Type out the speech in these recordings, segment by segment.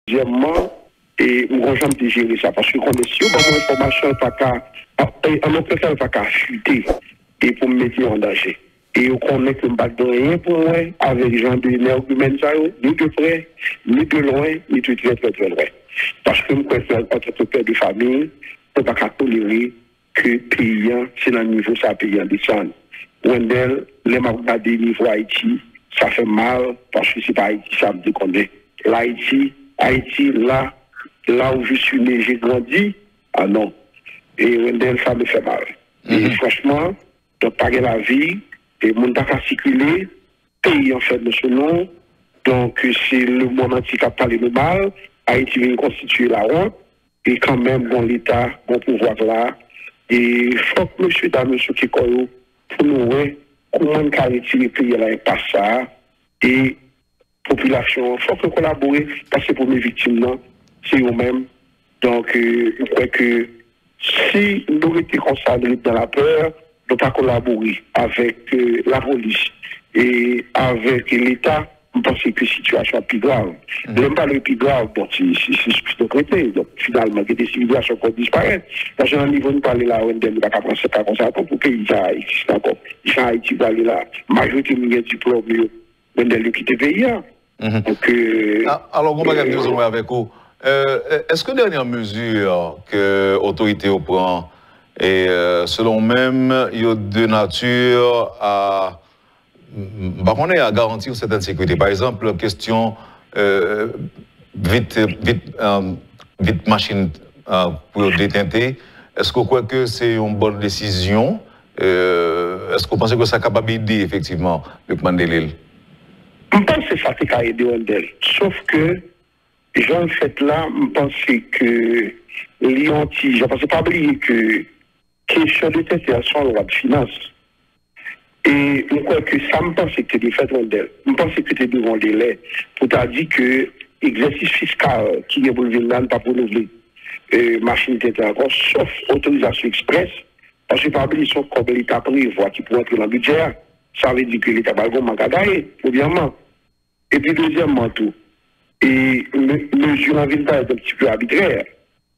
Deuxièmement, et nous allons gérer ça parce que quand si on a une information, on peut pas qu'à chuter et pour me mettre en danger. Et on connaît que je ne pas de rien pour moi avec les gens de l'énergumène, ni de près, ni de loin, ni de très très très loin. Parce que nous préférons en tant que père de famille, on ne peut pas tolérer que payant, c'est dans le niveau ça payant descend. Wendell, les marques des niveaux Haïti, ça fait mal parce que c'est pas Haïti, ça me déconne. Haïti, là où je suis né, j'ai grandi, ah non. Et Wendell, ça me fait mal. Et franchement, donc pas la vie, et mon temps à circuler, pays en fait de ce nom, donc c'est le monde entier qui a parlé de mal, Haïti vient constituer la honte, et quand même, bon l'État, bon pouvoir là, et il faut que monsieur, dame, monsieur Kikoyo, pour nous, comment on peut retirer le pays là, et pas ça, et population, il faut que collaborer, parce que pour mes victimes, non, c'est eux-mêmes. Donc, je crois que si nous étions concentrés dans la peur, nous ne pas collaborer avec la police et avec l'État, je pense que la situation est plus grave. Même pas le plus grave, bon, c'est de côté. Donc, finalement, il y a des civilisations qui disparaissent. Parce qu'à un niveau, nous parlons là, on ne peut pas penser comme ça, pour que les gens Haïti, d'accord. Les gens Haïti vont aller là. Majorité de mes diplômes, on ne quitter le pays. Donc, alors, on va regarder besoin avec vous. Est-ce que dernière mesure que l'autorité prend et selon même, il y a de nature à garantir certaines sécurités? Par exemple, question vite machine pour détenter. Est-ce que vous croyez que c'est une bonne décision? Est-ce que vous pensez que ça est capable d'aider effectivement Luc Mandelil? Je pense que ça a aidé Wendell. Sauf que, en fait là, je pense que Lyon, je ne pense pas oublier que question de tête est sur la loi de finances. Et je crois que ça me pense que tu es fait Wendell. Je pense que tu es devant les délai pour te dire que l'exercice fiscal qui est pour le Vietnam n'est pas pour renouveler machine tête encore, sauf autorisation express. Parce que pas oublier son comme l'État prévoit qui pourrait entrer dans le budget. Ça veut dire que l'État va le manquer, premièrement. Et puis, deuxièmement, tout. Et mesure en ville est un petit peu arbitraire.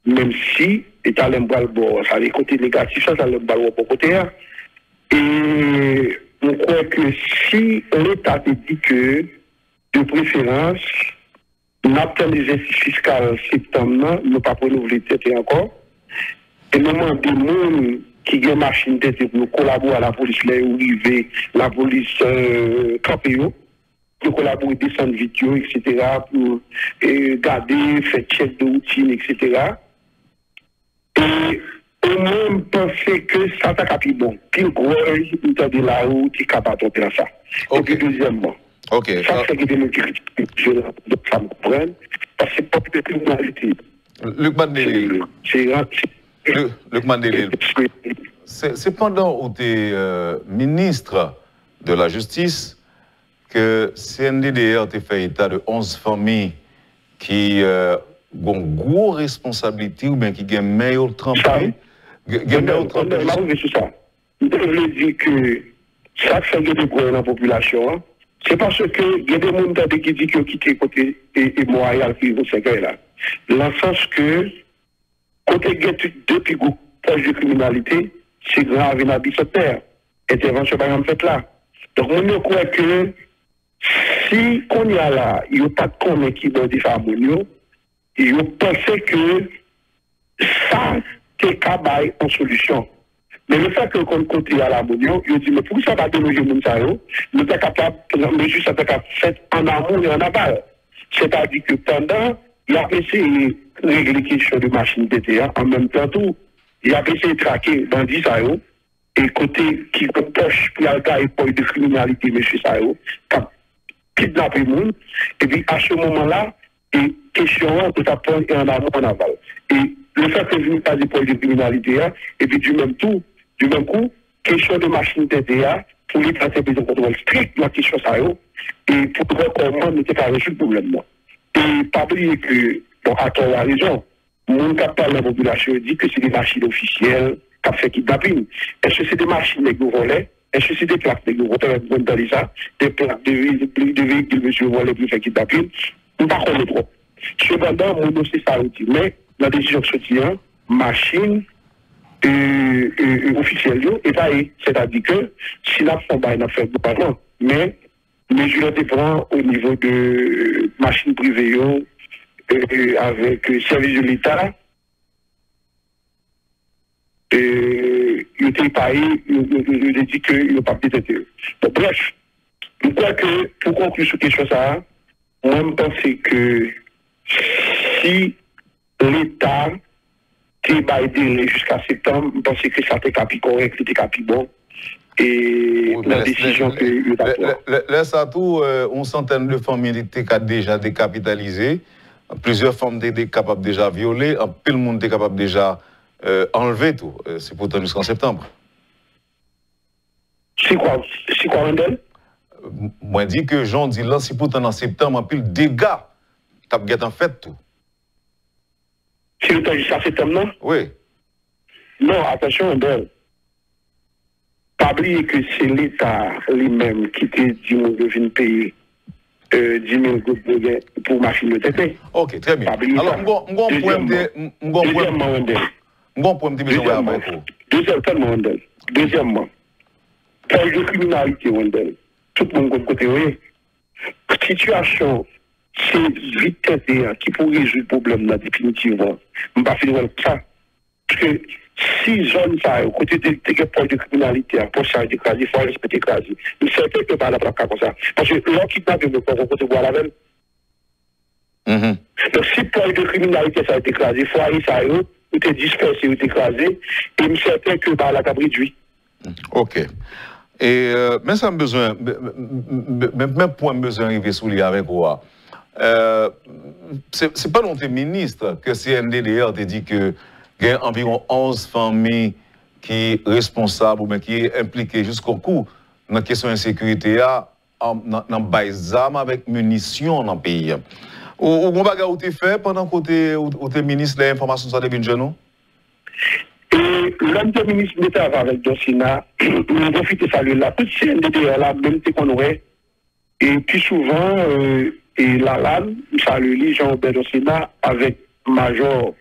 Même si l'État l'aime pas le bord, ça a des côtés négatifs, ça l'aime pas le côté. Et on croit que si l'État te dit que, de préférence, n'attend les exercices fiscaux septembre, ne pas renouveler tête encore. Et moment des gens qui ont une machine tête pour collaborer à la police, la police Capéo, pour collaborer, descendre vidéo, etc., pour garder, faire check de routine, etc. Et on pensait que ça t'a capé bon. Puis gros, il t'a dit la route, il capable de faire ça. Et puis deuxièmement, ça fait que des critiques, ça me comprenne, parce que c'est pas de criminalité. Luc Mandelil. Luc Mandelil. C'est pendant où tu es ministre de la Justice que CNDDR t'a fait état de 11 familles qui ont une grosse responsabilité ou bien qui ont une meilleure trempée. Je veux dire que ça fait des gros dans la population. C'est parce que il y a des gens qui disent qu'ils ont quitté côté et Montréal qui vont se là. Dans le sens que côté depuis proche de criminalité, c'est grave et n'habite intervention par exemple faite là. Donc on croit que si on y a là, il n'y a pas de connaître qui doit des femmes, il pensait que ça c'est cabaye en solution. Mais le fait que qu'on côté à la monnaie, il dit mais pour ça va déloger mon ça nous sommes capables mesure ça peut fait en amont et en aval. C'est-à-dire que pendant il a essayé de régler les questions de machine DTA en même temps tout, il a essayé de traquer dans 10 euros et côté qui poche pour la pour de criminalité monsieur Sayo, qui kidnapper le monde et puis à ce moment-là et question de t'apprendre et en amont en aval. Et le fait que je ne pas des points de criminalité et puis du même coup, question de machine DTA pour les traiter de contrôle strict la question Sayo et pour voir comment n'était pas résoudre le problème. Et pas oublier que, bon, à toi, la raison, le monde qui parle de la population dit que c'est des machines officielles qui ont fait kidnapping. Est-ce que c'est des machines de volets? Est-ce que c'est des plaques de volets? Des plaques de véhicules, monsieur, volés pour faire kidnapping? On ne pas connaître trop. Cependant, mon dossier ça dit, mais la décision sortie, machine officielle est taillée. C'est-à-dire que si la fond n'a fait pas mais mesure dépend au niveau de machines privées avec service de l'État. Il était payé, il dit qu'il n'a pas peut-être. Bref, je crois que pour conclure sur quelque chose ça, moi je pense que si l'État a aidé jusqu'à septembre, je pense que ça était capi correct, c'était capi bon. Et oui, la décision que il a prise. Là, ça tout, une centaine de familles étaient déjà décapitalisées, plusieurs femmes étaient capables déjà violer, un peu le monde était capable déjà enlever tout. C'est pourtant jusqu'en septembre. C'est quoi, Wendell? Moi, je dis que Jean dit là, c'est pourtant en septembre, un peu le dégât. T'as en fait tout. C'est le temps jusqu'à septembre, non? Oui. Non, attention, Wendell. Pas oublier que c'est l'État lui-même qui te dit qu'on devine payer 10 000 gouttes pour machine de TP. Ok, très bien. Alors, Deuxièmement, pour de criminalité, Wendell, tout le monde côté, oui. Situation, c'est vite qui pourrait résoudre le problème là, définitivement. Je ne vais pas faire ça. Parce que si zone ça, au côté de points de criminalité, pour ça, il faut respecter l'écraser. Il sait que pas la plaque comme ça. Parce que l'on qui tape le corps, on peut voir la même. Donc si point de criminalité ça a été écrasé, il faut aller ça, ou te disperser, ou t'écraser, et il est certain que bah, la cabri réduit. Ok. Et mais ça a besoin, même point besoin d'arriver sous lui avec quoi. C'est pas longtemps ministre que CNDDR te dit que il y a environ 11 familles qui sont responsables ou bien qui sont impliquées jusqu'au cou dans la question de l'insécurité dans les armes avec munitions dans le pays. Ou vous avez fait pendant que vous êtes ministre de l'information sur les jeunes? L'homme de ministre d'État avec Dossina, nous profitons de saluer la toute CNDDR là, même si qu'on aurait. Et plus souvent, la LAN, salue les Jean-Robert Dossina avec Major.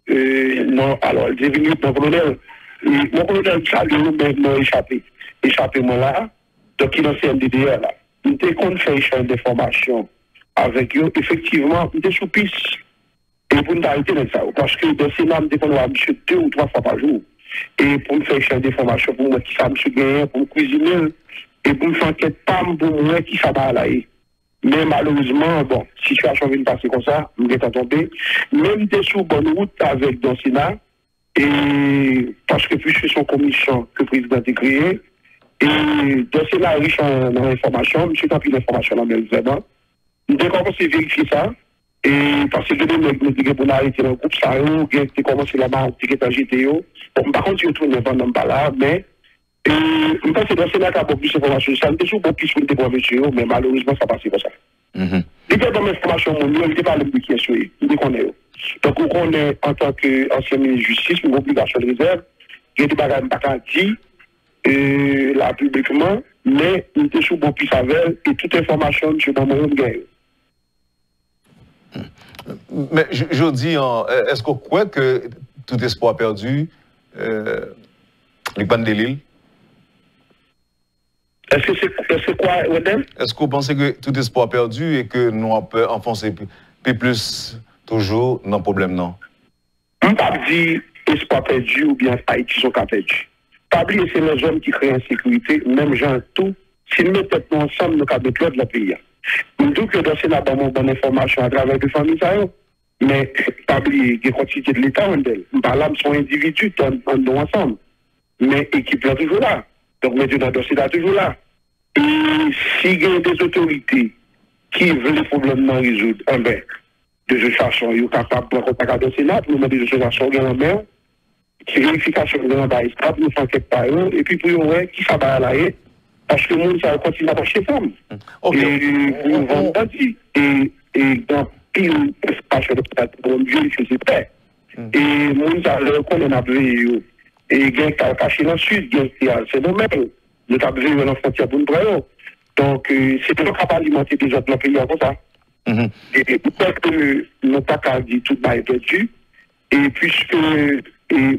Non, alors, il est venu mon colonel. Mon colonel salue, mais m'a échappé moi là. Donc, il est en CNDDR là. Il était qu'on fait échange d'informations avec eux. Effectivement, il était sous piste. Et pour nous arrêter de ça, parce que dans ces normes, on va monsieur 2 ou 3 fois par jour. Et pour nous faire échange d'informations, pour moi qui ça monsieur gagner, pour nous cuisiner, et pour nous faire enquête PAM, pour moi qui ça va aller. Mais malheureusement, bon, situation vient de passer comme ça, nous sommes tombés. Même des sous bonne route avec Donsina, et parce que puisque son commission que le président a créée, et Donsina est riche en information, monsieur n'a plus d'informations dans le vraiment. Nous devons commencer à vérifier ça. Et parce que nous avons arrêté le groupe ça, nous avons commencé là-bas, nous avons GTO. Bon, par contre, je retourne pendant pas là, mais je pense que dans ce cas, beaucoup plus d'informations. Ça ne peut pas plus de monsieur, mais malheureusement, ça passe comme ça. Il y a des informations, il n'y a pas de qui est souhaité. Il connaît. Donc, on connaît en tant qu'ancien ministre de Justice, une obligation de réserve. Il y a des bagages qui dit là publiquement, mais il était sous bon plus avec et toute information, M. Bamon gagne. Mais je dis, est-ce qu'on croit que tout espoir perdu, les bandes de l'île? Est-ce que c'est quoi, Wendell? Est-ce que vous pensez que tout espoir perdu et que nous peut enfoncer plus toujours dans le problème, non? Je ne peux pas dire espoir perdu ou bien Haïti sont perdu. Pas oublier, c'est les hommes qui créent l'insécurité, même gens tout. Si nous mettons ensemble, nous avons de la pays. Nous disons que dans ce cas, nous avons bonne information à travers les familles. Mais pas oublier, il y a une quantité de l'État, Wendell. Par là, nous sommes individus, nous ensemble. Mais l'équipe est toujours là. Donc, maintenant, le dossier est toujours là. Et s'il y a des autorités qui veulent les problèmes non résoudre, de toute façon, ils sont capables de prendre contact avec le Sénat, pour nous mettre de toute façon en main, qui vérification de l'envoi stable, nous faisons quelque part, et puis pour eux, qui ça va aller, parce que le monde, ça continue à marcher femme. Et nous vont bâtir. Et dans pile espace de pour Dieu, c'est prêt. Et le monde, ça le connaît, on a besoin. Et il y a un caché dans le sud, c'est nous-mêmes. Nous avons besoin de la frontière pour nous. Donc, c'est pas capable d'alimenter des autres dans le pays comme ça. Et peut-être que nous pas qu'à dire tout est perdu. Et puisque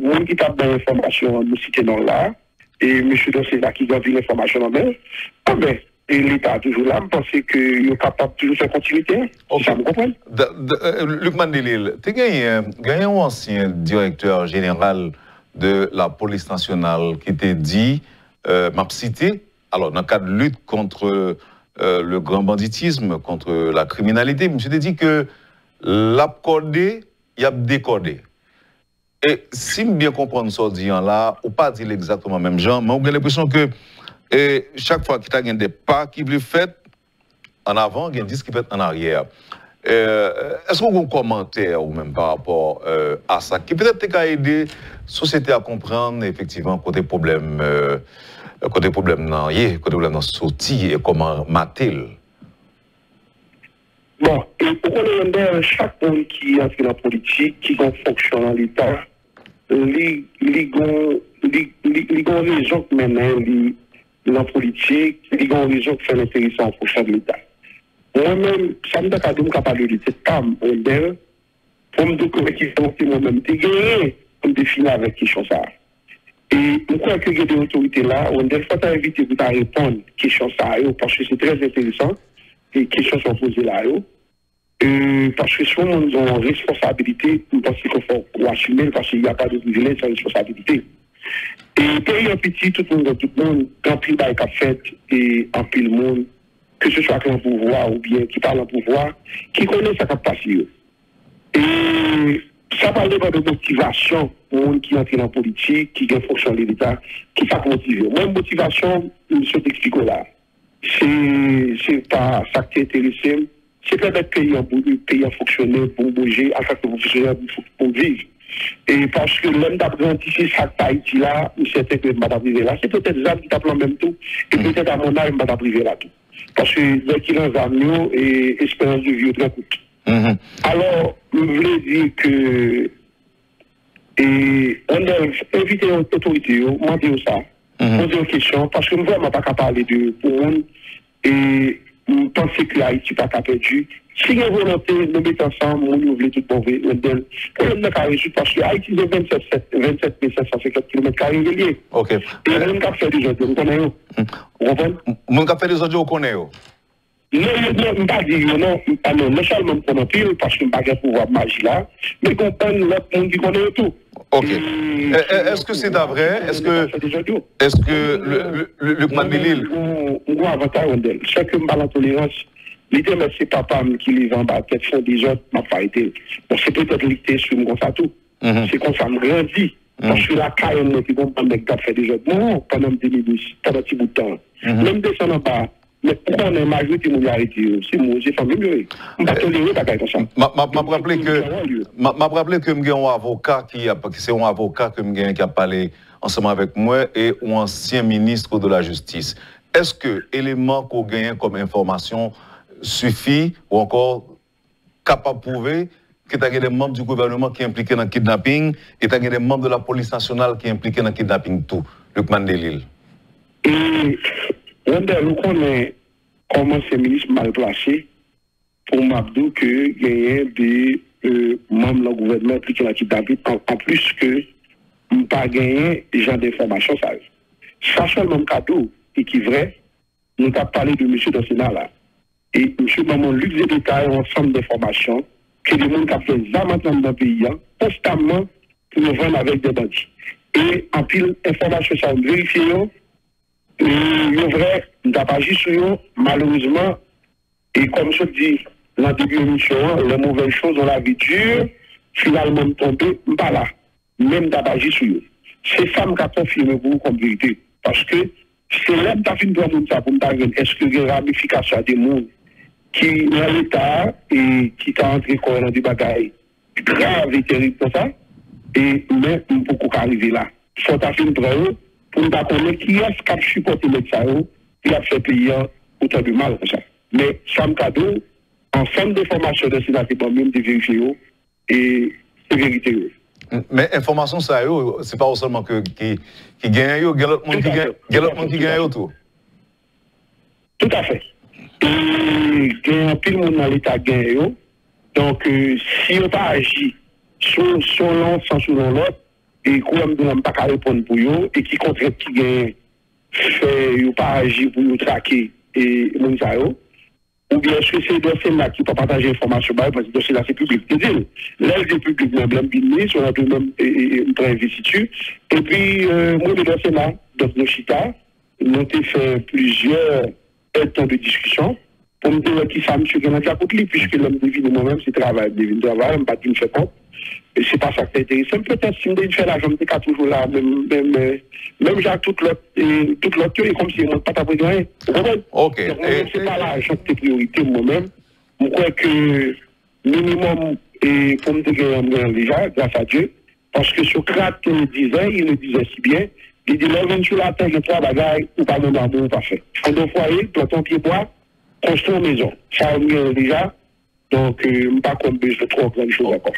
moi qui tape dans l'information, nous citons là, et M. Dossé là qui donne l'information en main, et l'État toujours là, je pense qu'il est capable de toujours faire continuité. Okay. Ça me comprend? Luc Mandelil, tu as gagné un ancien directeur général de la police nationale qui t'a dit, m'a cité, alors dans le cadre de lutte contre le grand banditisme, contre la criminalité, je t'ai dit que l'accordé, il y a décordé. Et si je bien comprendre ce dit là, ou pas dire exactement même genre, mais j'ai l'impression que chaque fois qu'il y a des pas qui sont faits en avant, il y a 10 qui sont en arrière. Est-ce que vous avez un commentaire ou même par rapport à ça, qui peut-être a aidé la société à comprendre effectivement côté problème dans sortie et comment mater? Bon, et pour qu'on ait chaque monde qui entre dans la politique, qui fonctionne dans l'État, les raisons qui mènent la politique, les raisons qui font l'intéressant pour chaque l'État. Moi-même, ça me donne qu'à parler de cette femme, pour me dire que moi-même, j'ai gagné pour me définir avec qui chose ça. Et pourquoi que il y a des autorités là, on doit inviter pour répondre à la question ça, parce que c'est très intéressant, et les questions sont posées là. Parce que si on a une responsabilité, parce qu'il faut assumer, parce qu'il n'y a pas de privilège sans responsabilité. Et pays en petit, tout le monde, quand il y a fait, et en pile monde, que ce soit un pouvoir ou bien qui parle en pouvoir, qui connaît sa capacité. Et ça parle de motivation pour les gens qui entrent dans la politique, qui ont fonction de l'État, qui sont motivés. Moi, motivation, je t'explique là. C'est pas ça qui intéresse. C'est peut-être pays à fonctionner pour bouger, à chaque fonctionnaire pour vivre. Et parce que l'homme d'apprentissage, ça Haïti là, ou c'est que madame privé là, c'est peut-être ça qui t'appelle en même temps, et peut-être à mon âge, madame privé là tout. Parce que les qui ont amis et espérance de vie très courte. Alors, je voulais dire que on a invité l'autorité, demander ça, poser une question, parce que je ne veux vraiment pas parler de pour monde et je pense que Haïti n'est pas perdu. Si il y a une volonté, nous mettons ensemble, nous voulons tout mauvais, on n'a pas réussi parce que Haïti est 27 550 km reliés. Ok. Et on a fait des autres, on connaît. Vous comprenez? On a fait des autres, on connaît. Non, je ne peux pas dire non, non seulement qu'on a pile parce qu'on n'a pas de pouvoir magie là, mais qu'on prenne l'autre monde qui connaît tout. Ok. Est-ce que c'est vrai? Est-ce que le Mandelil. On a un avantage, c'est que la tolérance, l'idée, c'est papa qui les vend, peut-être font des autres, m'a pas été. Bon, c'est peut-être l'idée sur moi, ça tout. C'est comme ça, me grandit. Parce que la carrière, qui vont prendre des gars faire des autres. Non, pendant 2010, pendant un petit bout de temps. Même descendre en bas. Mais pourquoi on a une majorité de arrêté? C'est moi, j'ai fait mieux. On va tolérer la comme ça. M'a rappelé que j'ai un avocat qui c'est un avocat qui a parlé ensemble avec moi et un ancien ministre de la Justice. Est-ce que l'élément qu'on gagne comme information suffit ou encore capable de prouver que tu as des membres du gouvernement qui sont impliqués dans le kidnapping et tu as des membres de la police nationale qui sont impliqués dans le kidnapping tout, Luc Mandelil? Nous connaissons comment ces ministres mal placés pour m'abdou que il y a des membres du gouvernement impliqués dans le kidnapping en plus que nous pas gagné des gens d'information. Ça seulement cadeau et qui est vrai, nous avons parlé de M. Dossena là. Et M. Maman Luc détaille un ensemble d'informations que les gens qui ont fait ça maintenant dans le pays, constamment pour nous vendre avec des bandits. Et en pile, information, ça vérifié. Et vrai, nous n'avons pas agi sur eux, malheureusement, et comme je dis, dans le début de l'émission, les mauvaises choses dans la vie dure, finalement tombé, pas là, même d'abord agi sur eux. C'est ça qui a confirmé pour vous comme vérité. Parce que c'est là que tu as fait ça pour me dire, est-ce que y a des ramifications des gens qui dans l'État et qui sont entrés dans des bagailles graves et terribles pour ça, et même pour qu'on arrive là. Il faut faire une preuve pour nous connaître qui est-ce qui a supporté les médecins, qui a fait payer autant de mal pour ça. Mais ça me cadeau, ensemble d'informations de ces articles, même de vérifier et de vérité. Mais information, ça, c'est pas seulement qui gagne, il y a l'autre monde qui gagne tout. Tout à fait. Et il y a un pile monde dans l'État gagne. Donc, si on pas agi sur l'un sans sur l'autre, et qu'on ne pas répondre pour eux, et qui contre qui gagne, fait pas agir pour nous traquer et mon ou bien sûr c'est des dossiers-là qui ne peuvent pas partager l'information, parce que dossier-là c'est public. C'est-à-dire, l'aide est publique, même bini, sur notre même investiture. Et puis, moi, le dossier-là, donc nos chita, nous avons fait plusieurs temps de discussion pour me dire qui ça, monsieur, qui a pour lui, puisque l'homme devine moi-même, c'est travail, devine travail, je ne pas dire me fait compte. Et c'est pas ça qui est intéressant. Peut-être si je fais l'argent, je suis toujours là, même j'ai tout l'autre, et comme si je ne pas t'apprendre rien. Ok. C'est pas l'argent qui est priorité moi-même. Je crois que minimum, et pour me dire déjà, grâce à Dieu, parce que Socrate il le disait si bien, il dit, là, sur la terre, il y a trois bagailles, ou pas de l'amour, ou pas fait. Fond de foyer, planter ton pied bois, construire une maison. Ça, on déjà. Donc, je ne sais pas comme besoin de trop grandes choses encore.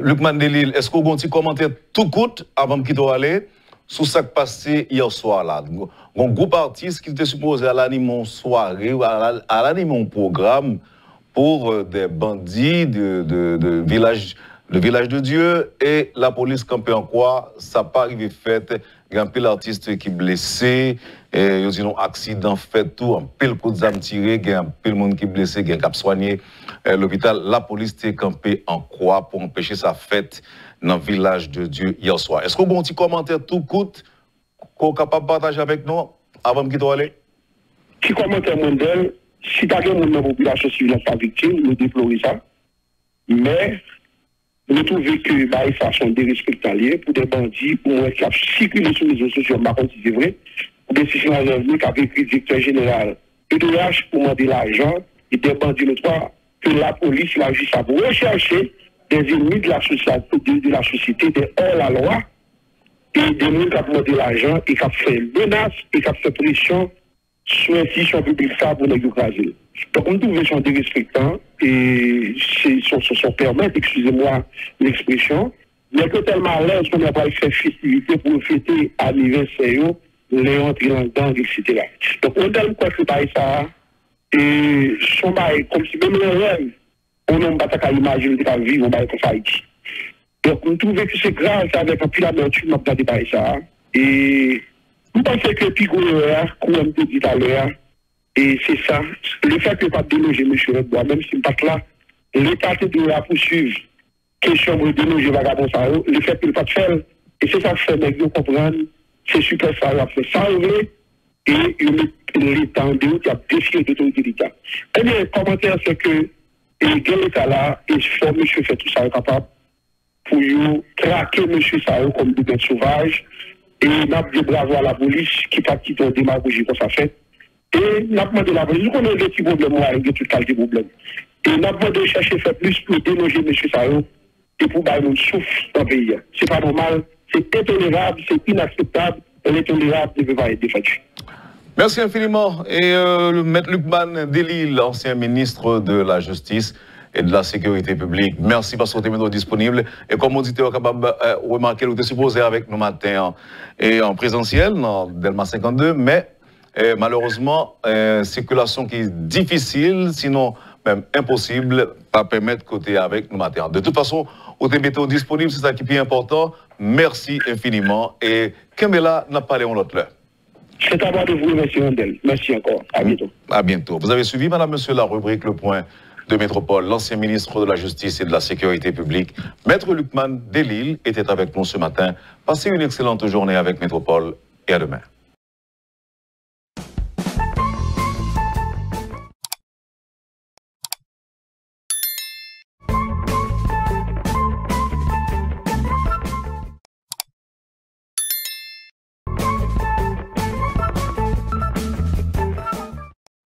Lukman Delil, est-ce que vous avez un petit commentaire tout court avant de quitter aller sur ce qui s'est passé hier soir là? Un groupe artiste qui était supposé à l'animer une soirée, à l'animer un programme pour des bandits de village de Dieu, et la police campait en quoi? Ça n'a pas arrivé fait. Il y a un pile artiste qui est blessé, il y a un accident fait tout, un pile coup de zame tiré, il y a un pile monde qui est blessé, il y a un cap soigné. L'hôpital, la police était campée en quoi pour empêcher sa fête dans le village de Dieu hier soir. Est-ce que vous avez un petit commentaire tout court qu'on est capable de partager avec nous avant de quitter aller? Petit commentaire mondial, si tu as un monde dans la population civile pas victime, nous déplorons ça. Mais nous trouvons que bah, il façon de respecter pour des bandits ou qui ont circulé sur les réseaux sociaux, par contre, si c'est vrai, ou bien si c'est un revenu qui a écrit le directeur général EDH pour demander l'argent, et des bandits notoires, que la police, la justice, pour rechercher des ennemis de la société, des hors-la-loi, et des gens qui ont demandé l'argent, et qui ont fait menace, et qui ont fait pression sur l'institution publique pour les écraser. Donc, on trouve sont dérespectants, et sont permettre, excusez-moi l'expression, mais que tellement à l'aise qu'on n'a pas fait festivité pour fêter l'anniversaire, les entrées dans le gang, etc. Donc, on a quoi que ça, et son bail, comme si même les rêves, on n'a pas qu'à imaginer de vivre, on va être Haïti. Donc, on trouve que c'est grave, avec un peu d'amertume, on n'a pas de ça. Et vous pensez que le plus gros erreur, comme on te dit tout à l'heure, et c'est ça, le fait que pas déloger M. Redbois, même si je ne pas là, l'État doit poursuivre, question de déloger vagabond ça, le fait qu'il ne pas de faire, et c'est ça que fait, mais vous comprenez, c'est super ça, il a fait ça, et l'État en dehors, il a défié l'autorité de l'État. Et bien, le commentaire, c'est que l'État là, il faut monsieur fait tout ça capable pour traquer monsieur ça comme des bêtes sauvages, et n'a dit bravo à la police qui pas quitté en démagogie pour ça fait. Et n'a demandé la police, nous connaissons des petits problèmes, avec des trucs de problèmes. Et n'a demandé de chercher faire plus pour déloger monsieur ça et pour bailler nous souffle dans le pays. C'est pas normal, c'est intolérable, c'est inacceptable, et l'intolérable ne peut pas être défendu. Merci infiniment. Et le maître Lukman Delil, l'ancien ministre de la Justice et de la Sécurité publique. Merci parce que vous êtes maintenant disponible. Et comme on dit, vous êtes capable de remarquer, vous êtes supposé avec nous matin et en présentiel, dans Delma 52, mais malheureusement, circulation qui est difficile, sinon même impossible, pas permettre côté avec nous matin. De toute façon, vous êtes maintenant disponible, c'est ça qui est important. Merci infiniment. Et Kembela n'a pas léon l'autre l'heure. C'est à moi de vous, monsieur Randel. Merci encore. À bientôt. À bientôt. Vous avez suivi, madame, monsieur, la rubrique Le Point de Métropole. L'ancien ministre de la Justice et de la Sécurité publique, maître Lukman Delil, était avec nous ce matin. Passez une excellente journée avec Métropole et à demain.